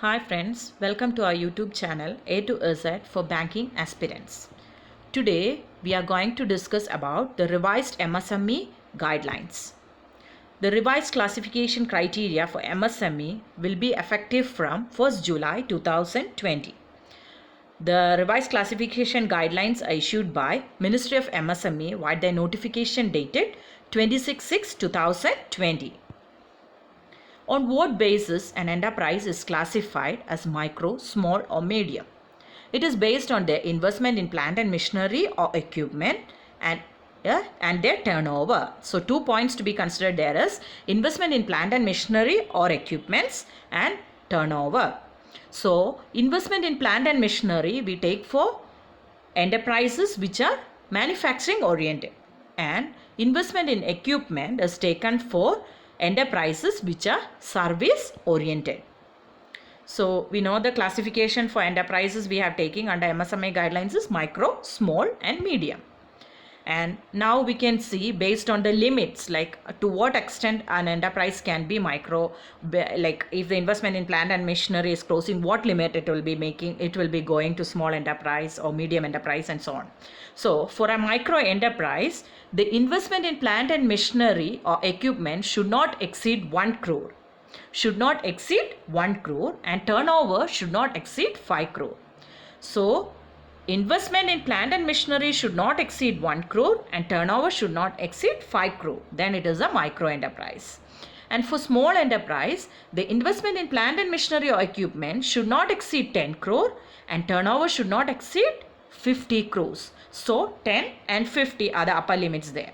Hi friends, welcome to our YouTube channel A to Z for banking aspirants. Today we are going to discuss about the revised MSME guidelines. The revised classification criteria for MSME will be effective from 1st July 2020. The revised classification guidelines are issued by Ministry of MSME via their notification dated 26/6/2020. On what basis an enterprise is classified as micro, small or medium? It is based on their investment in plant and machinery or equipment and their turnover. So 2 points to be considered there is investment in plant and machinery or equipments and turnover. So investment in plant and machinery we take for enterprises which are manufacturing oriented, and investment in equipment is taken for enterprises which are service oriented. So we know the classification for enterprises we have taken under MSME guidelines is micro, small and medium. And now we can see based on the limits, like to what extent an enterprise can be micro, like if the investment in plant and machinery is closing, what limit it will be making, it will be going to small enterprise or medium enterprise and so on. So for a micro enterprise, the investment in plant and machinery or equipment should not exceed 1 crore. Should not exceed 1 crore and turnover should not exceed 5 crore. So investment in plant and machinery should not exceed 1 crore and turnover should not exceed 5 crore. Then it is a micro enterprise. And for small enterprise, the investment in plant and machinery or equipment should not exceed 10 crore and turnover should not exceed 50 crores. So 10 and 50 are the upper limits there.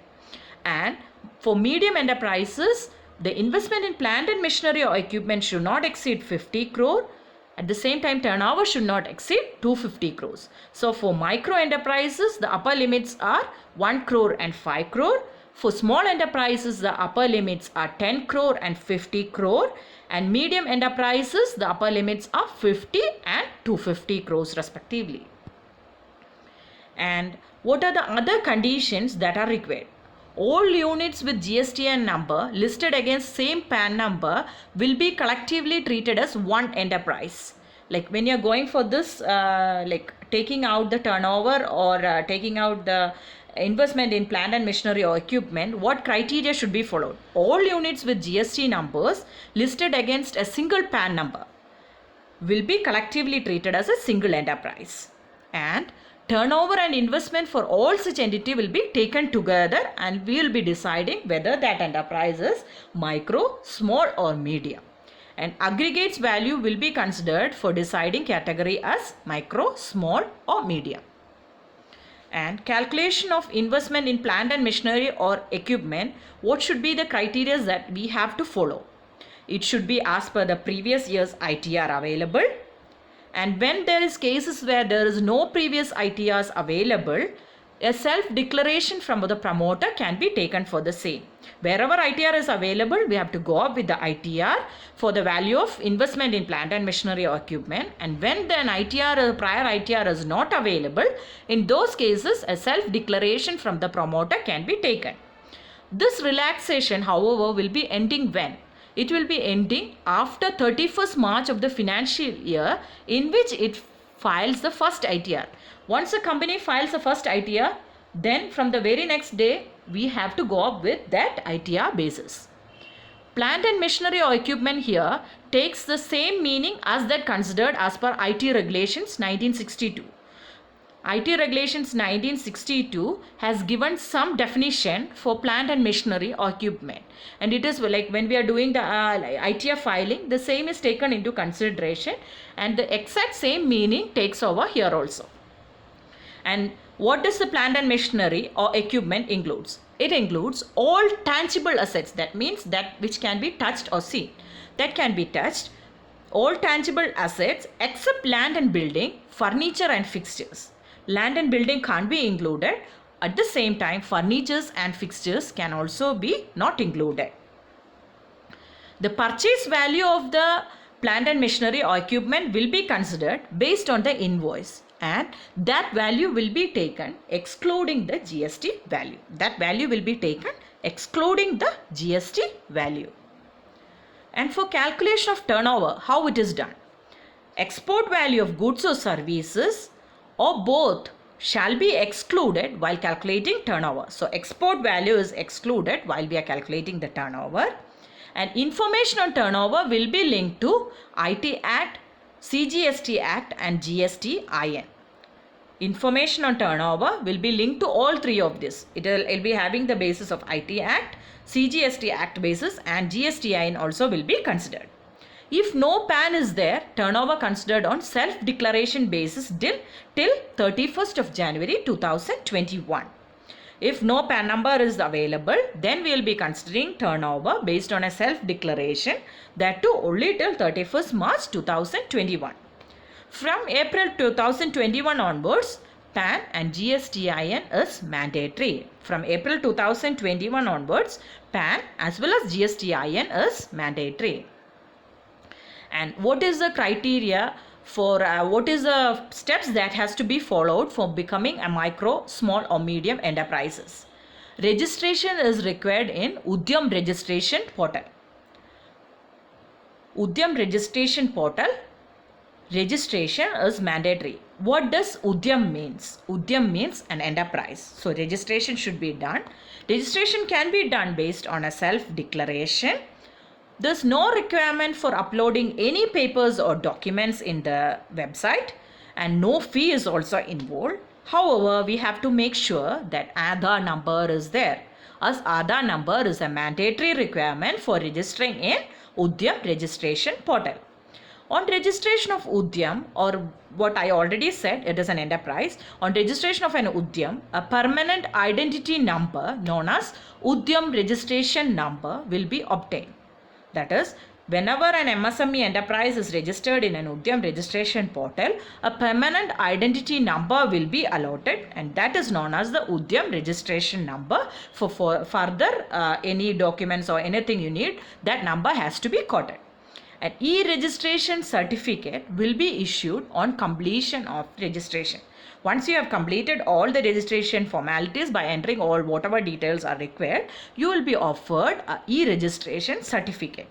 And for medium enterprises, the investment in plant and machinery or equipment should not exceed 50 crore. At the same time, turnover should not exceed 250 crores. So for micro enterprises, the upper limits are 1 crore and 5 crore. For small enterprises, the upper limits are 10 crore and 50 crore. And medium enterprises, the upper limits are 50 and 250 crores respectively. And what are the other conditions that are required? All units with GSTN number listed against same PAN number will be collectively treated as one enterprise. Like when you are going for this, like taking out the turnover or taking out the investment in plant and machinery or equipment, what criteria should be followed? All units with GST numbers listed against a single PAN number will be collectively treated as a single enterprise. And turnover and investment for all such entity will be taken together and we will be deciding whether that enterprise is micro, small or medium. And aggregates value will be considered for deciding category as micro, small or medium. And calculation of investment in plant and machinery or equipment, what should be the criteria that we have to follow? It should be as per the previous year's ITR available. And when there is cases where there is no previous ITRs available, a self-declaration from the promoter can be taken for the same. Wherever ITR is available, we have to go up with the ITR for the value of investment in plant and machinery or equipment. And when then prior ITR is not available, in those cases, a self-declaration from the promoter can be taken. This relaxation, however, will be ending when? It will be ending after 31st March of the financial year in which it files the first ITR. Once a company files the first ITR, then from the very next day, we have to go up with that ITR basis. Plant and machinery or equipment here takes the same meaning as that considered as per IT Regulations 1962. IT Regulations 1962 has given some definition for plant and machinery or equipment, and it is like when we are doing the ITR filing, the same is taken into consideration and the exact same meaning takes over here also. And what does the plant and machinery or equipment includes? It includes all tangible assets, that means that which can be touched or seen. That can be touched, all tangible assets except land and building, furniture and fixtures. Land and building can't be included. At the same time, furnitures and fixtures can also be not included. The purchase value of the plant and machinery or equipment will be considered based on the invoice, and that value will be taken excluding the GST value. That value will be taken excluding the GST value. And for calculation of turnover, how it is done? export value of goods or services, or both shall be excluded while calculating turnover. So export value is excluded while we are calculating the turnover. And information on turnover will be linked to IT Act, CGST Act and GST-IN. Information on turnover will be linked to all three of this. It will be having the basis of IT Act, CGST Act basis and GST-IN also will be considered. If no PAN is there, turnover considered on self-declaration basis till 31st of January 2021. If no PAN number is available, then we will be considering turnover based on a self-declaration, that too only till 31st March 2021. From April 2021 onwards, PAN and GST-IN is mandatory. From April 2021 onwards, PAN as well as GST-IN is mandatory. And what is the criteria for what is the steps that has to be followed for becoming a micro, small or medium enterprises? Registration is required in Udyam registration portal. Udyam registration portal, registration is mandatory. What does Udyam means? Udyam means an enterprise. So registration should be done. Registration can be done based on a self-declaration. There's no requirement for uploading any papers or documents in the website, and no fee is also involved. However, we have to make sure that Aadhaar number is there, as Aadhaar number is a mandatory requirement for registering in Udyam registration portal. On registration of Udyam, or what I already said, it is an enterprise. On registration of an Udyam, a permanent identity number known as Udyam registration number will be obtained. That is, whenever an MSME enterprise is registered in an Udyam registration portal, a permanent identity number will be allotted, and that is known as the Udyam registration number. For further any documents or anything you need, that number has to be quoted. An e-registration certificate will be issued on completion of registration. Once you have completed all the registration formalities by entering all whatever details are required, you will be offered an e-registration certificate.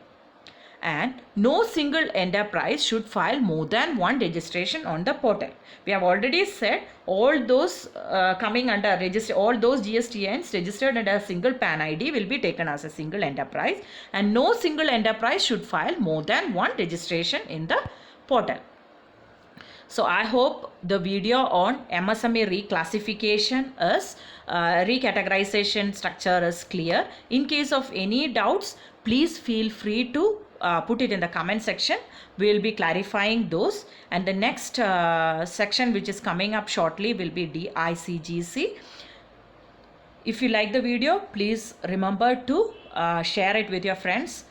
And no single enterprise should file more than one registration on the portal. We have already said all those coming under register, all those GSTINs registered under a single PAN ID will be taken as a single enterprise, and no single enterprise should file more than one registration in the portal. So I hope the video on MSME reclassification is recategorization structure is clear. In case of any doubts, please feel free to put it in the comment section. We will be clarifying those, and the next section which is coming up shortly will be DICGC. If you like the video, please remember to share it with your friends.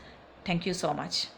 Thank you so much.